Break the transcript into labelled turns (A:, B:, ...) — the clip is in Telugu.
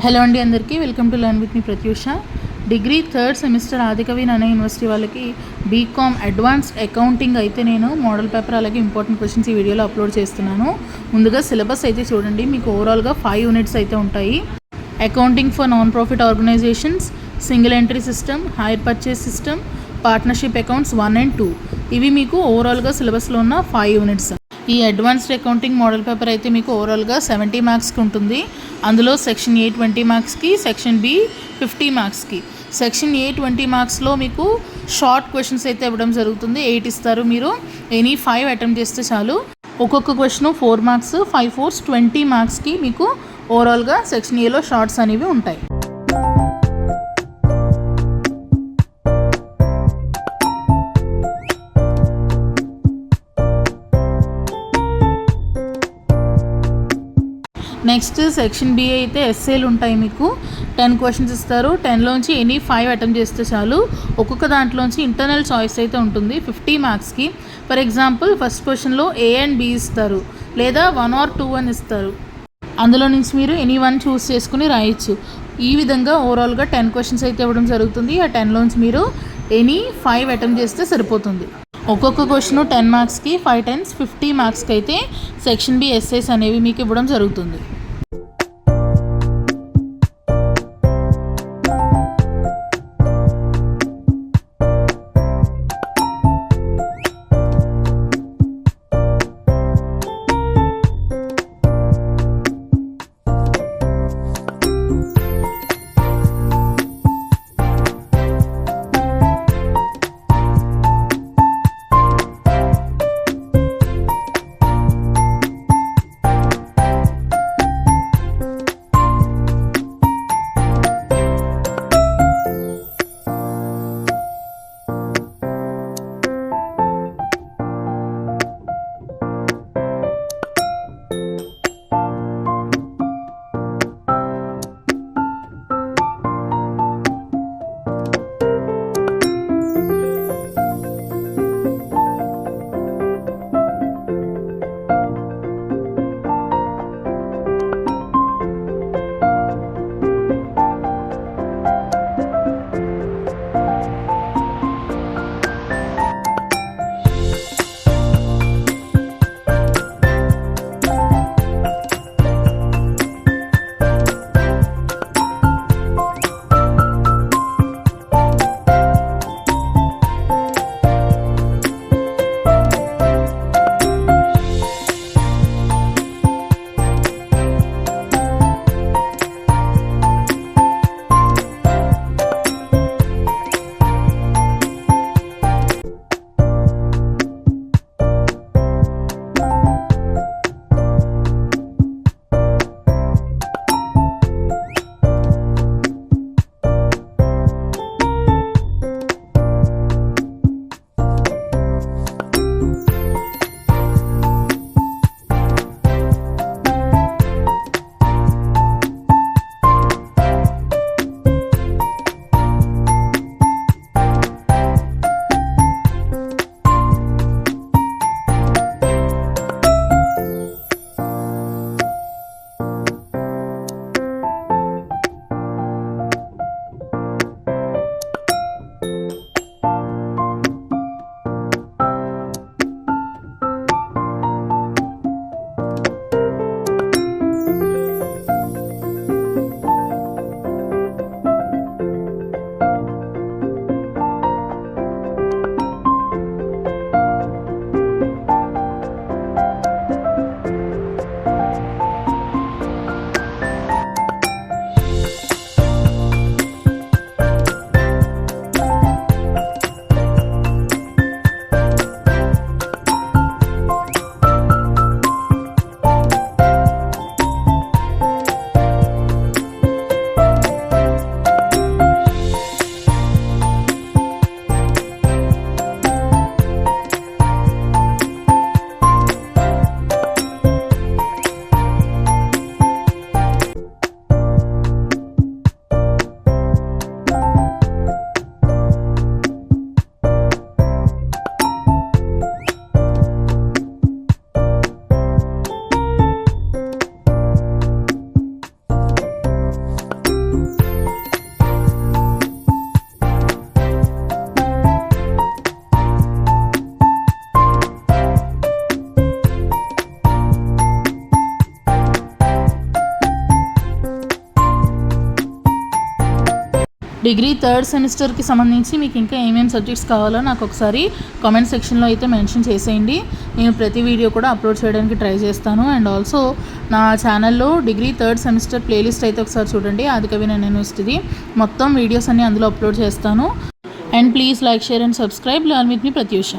A: హలో అండి, అందరికీ welcome to learn with me Prathyusha. Degree third semester Adikavi Narayana university వాళ్ళకి బీకామ్ అడ్వాన్స్డ్ అకౌంటింగ్ అయితే నేను మోడల్ పేపర్ అలాగే ఇంపార్టెంట్ క్వశ్చన్స్ ఈ వీడియోలో అప్లోడ్ చేస్తున్నాను. ముందుగా సిలబస్ అయితే చూడండి. మీకు ఓవరాల్గా 5 యూనిట్స్ అయితే ఉంటాయి. Accounting for non profit organisations, single entry system, hire purchase system, partnership accounts 1 and 2 ఇవి మీకు ఓవరాల్గా సిలబస్లో ఉన్న 5 యూనిట్స్. ఈ అడ్వాన్స్డ్ అకౌంటింగ్ మోడల్ పేపర్ అయితే మీకు ఓవరాల్గా 70 మార్క్స్కి ఉంటుంది. అందులో సెక్షన్ ఏ 20 మార్క్స్కి, సెక్షన్ బి 50 మార్క్స్కి. సెక్షన్ ఏ 20 మార్క్స్లో మీకు షార్ట్ క్వశ్చన్స్ అయితే ఇవ్వడం జరుగుతుంది. 8 ఇస్తారు. మీరు ఎనీ 5 అటెంప్ట్ చేస్తే చాలు. ఒక్కొక్క క్వశ్చన్ 4 మార్క్స్, 5 4s 20 మార్క్స్కి మీకు ఓవరాల్గా సెక్షన్ ఏలో షార్ట్స్ అనేవి ఉంటాయి. నెక్స్ట్ సెక్షన్ బి అయితే ఎస్ఏలు ఉంటాయి. మీకు 10 క్వశ్చన్స్ ఇస్తారు. 10లోంచి ఎనీ 5 అటెంప్ట్ చేస్తే చాలు. ఒక్కొక్క దాంట్లోంచి ఇంటర్నల్ చాయిస్ అయితే ఉంటుంది 50 మార్క్స్కి. ఫర్ ఎగ్జాంపుల్ ఫస్ట్ క్వశ్చన్లో ఏ అండ్ బి ఇస్తారు, లేదా 1 or 2 అని ఇస్తారు. అందులో నుంచి మీరు ఎనీ 1 చూస్ చేసుకుని రాయొచ్చు. ఈ విధంగా ఓవరాల్గా 10 క్వశ్చన్స్ అయితే ఇవ్వడం జరుగుతుంది. ఆ 10లోంచి మీరు ఎనీ 5 అటెంప్ట్ చేస్తే సరిపోతుంది. ఒక్కొక్క క్వశ్చన్ 10 మార్క్స్కి, 5 times 50 మార్క్స్కి అయితే సెక్షన్ బి ఎస్ఏస్ అనేవి మీకు ఇవ్వడం జరుగుతుంది. డిగ్రీ థర్డ్ సెమిస్టర్కి సంబంధించి మీకు ఇంకా ఏమేమి సబ్జెక్ట్స్ కావాలో నాకు ఒకసారి కామెంట్ సెక్షన్లో అయితే మెన్షన్ చేసేయండి. నేను ప్రతి వీడియో కూడా అప్లోడ్ చేయడానికి ట్రై చేస్తాను. అండ్ ఆల్సో నా ఛానల్లో డిగ్రీ థర్డ్ సెమిస్టర్ ప్లేలిస్ట్ అయితే ఒకసారి చూడండి, ఆదికవి నన్నయ్య యూనివర్సిటీది. మొత్తం వీడియోస్ అన్నీ అందులో అప్లోడ్ చేస్తాను. And please like, share and subscribe. Learn with me Pratyusha.